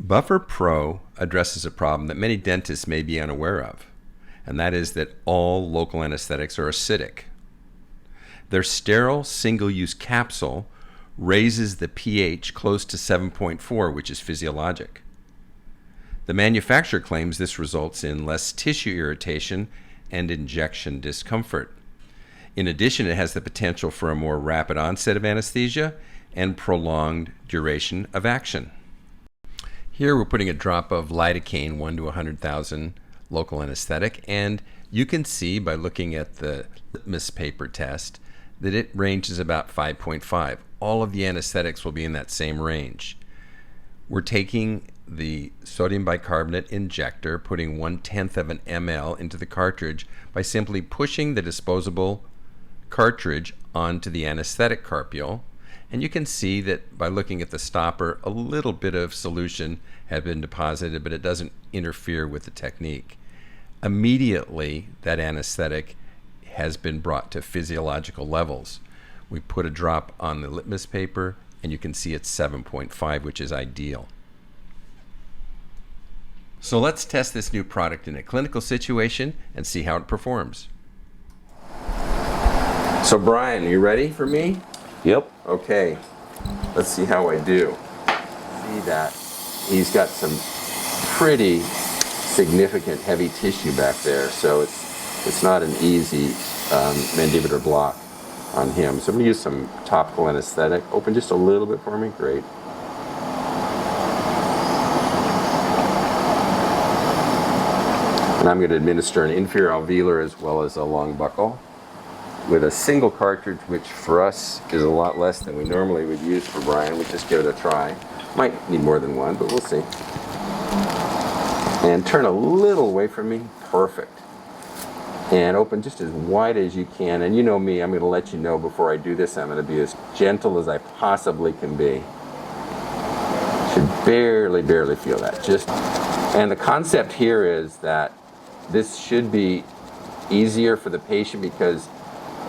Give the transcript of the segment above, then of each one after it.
Buffer Pro addresses a problem that many dentists may be unaware of, and that is that all local anesthetics are acidic. Their sterile single-use capsule raises the pH close to 7.4, which is physiologic. The manufacturer claims this results in less tissue irritation and injection discomfort. In addition, it has the potential for a more rapid onset of anesthesia and prolonged duration of action. Here we're putting a drop of lidocaine 1 to 100,000 local anesthetic, and you can see by looking at the litmus paper test that it ranges about 5.5. All of the anesthetics will be in that same range. We're taking the sodium bicarbonate injector, putting 1/10 of an ml into the cartridge by simply pushing the disposable cartridge onto the anesthetic carpule. And you can see that by looking at the stopper, a little bit of solution had been deposited, but it doesn't interfere with the technique. Immediately, that anesthetic has been brought to physiological levels. We put a drop on the litmus paper, and you can see it's 7.5, which is ideal. So let's test this new product in a clinical situation and see how it performs. So Brian, you ready for me? Yep. Okay, let's see how I do. See that he's got some pretty significant heavy tissue back there, so it's not an easy mandibular block on him. So I'm going to use some topical anesthetic. Open just a little bit for me. Great. And I'm going to administer an inferior alveolar as well as a long buccal with a single cartridge, which for us is a lot less than we normally would use for Brian. We just give it a try. Might need more than one, but we'll see. And turn a little away from me. Perfect. And open just as wide as you can. And you know me, I'm going to let you know before I do this, I'm going to be as gentle as I possibly can be. Should barely feel that. And the concept here is that this should be easier for the patient because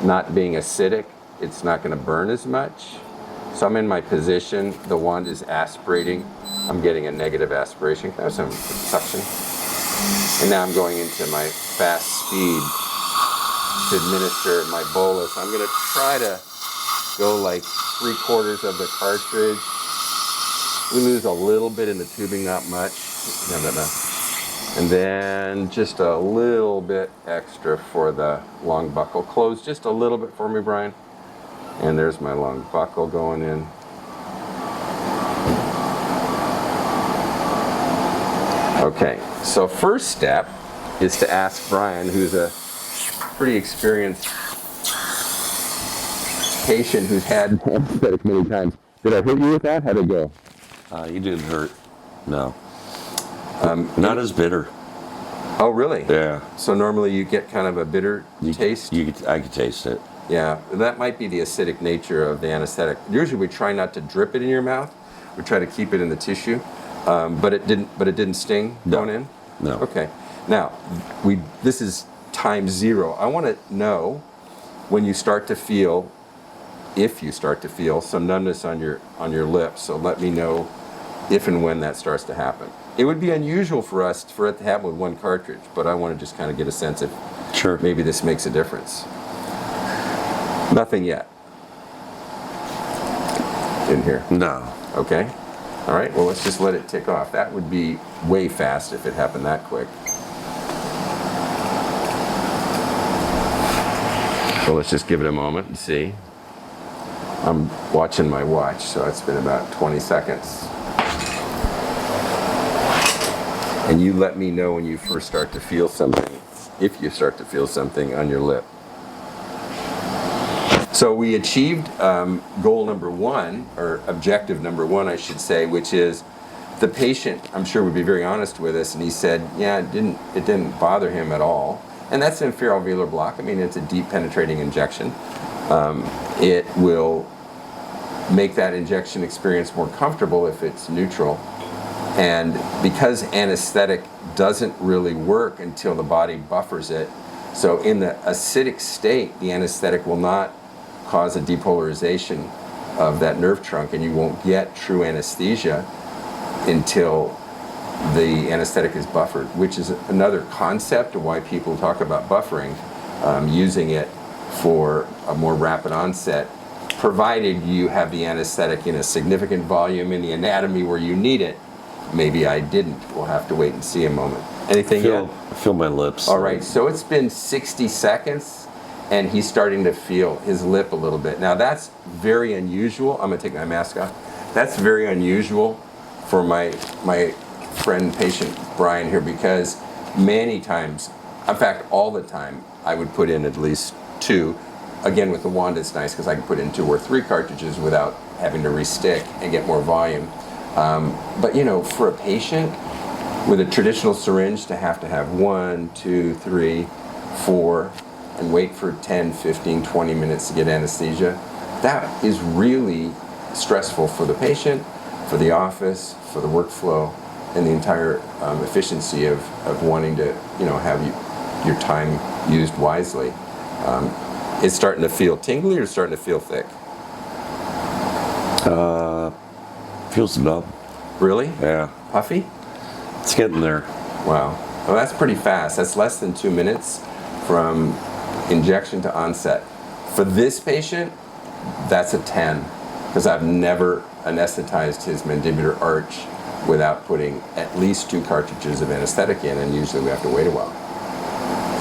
not being acidic, it's not going to burn as much. So I'm in my position, the wand is aspirating. I'm getting a negative aspiration. Can I have some suction? And now I'm going into my fast speed to administer my bolus. I'm going to try to go like 3/4 of the cartridge. We lose a little bit in the tubing, not much. No. And then just a little bit extra for the long buccal. Close just a little bit for me, Brian. And there's my long buccal going in. Okay, so first step is to ask Brian, who's a pretty experienced patient who's had anesthetic many times. Did I hurt you with that? How'd it go? You didn't hurt. No. Not as bitter. Oh, really? Yeah. So normally you get kind of a bitter taste? I could taste it. Yeah, that might be the acidic nature of the anesthetic. Usually we try not to drip it in your mouth. We try to keep it in the tissue. But it didn't sting going in? No. Okay. Now, this is time 0. I want to know when you start to feel, if you start to feel some numbness on your lips. So let me know if and when that starts to happen. It would be unusual for it to happen with one cartridge, but I want to just kind of get a sense if maybe this makes a difference. Nothing yet in here. No. Okay. All right, well, let's just let it tick off. That would be way fast if it happened that quick. So let's just give it a moment and see. I'm watching my watch, so it's been about 20 seconds. And you let me know when you first start to feel something, if you start to feel something on your lip. So we achieved goal number 1, or objective number 1, I should say, which is the patient, I'm sure, would be very honest with us, and he said, yeah, it didn't bother him at all. And that's an inferior alveolar block. I mean, it's a deep penetrating injection. It will make that injection experience more comfortable if it's neutral. And because anesthetic doesn't really work until the body buffers it, so in the acidic state, the anesthetic will not cause a depolarization of that nerve trunk, and you won't get true anesthesia until the anesthetic is buffered, which is another concept of why people talk about buffering, using it for a more rapid onset, provided you have the anesthetic in a significant volume in the anatomy where you need it. Maybe I didn't. We'll have to wait and see a moment. Anything yet? I feel my lips. All right, so it's been 60 seconds, and he's starting to feel his lip a little bit. Now that's very unusual. I'm gonna take my mask off. That's very unusual for my friend, patient Brian here, because many times, in fact, all the time, I would put in at least 2. Again, with the wand, it's nice because I can put in 2 or 3 cartridges without having to restick and get more volume. But you know, for a patient with a traditional syringe to have 1, 2, 3, 4, and wait for 10, 15, 20 minutes to get anesthesia, that is really stressful for the patient, for the office, for the workflow, and the entire efficiency of wanting to, you know, have your time used wisely. It's starting to feel tingly or starting to feel thick? Feels numb. Really? Yeah. Puffy? It's getting there. Wow. Well, that's pretty fast. That's less than 2 minutes from injection to onset. For this patient, that's a 10, because I've never anesthetized his mandibular arch without putting at least 2 cartridges of anesthetic in, and usually we have to wait a while.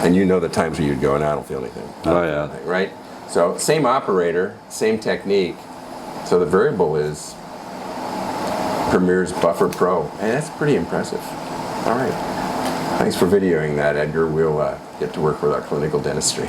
And you know the times where you'd go and I don't feel anything. Oh yeah. Anything, right? So same operator, same technique. So the variable is Premier's Buffer Pro, and that's pretty impressive. All right. Thanks for videoing that, Edgar. We'll get to work with our clinical dentistry.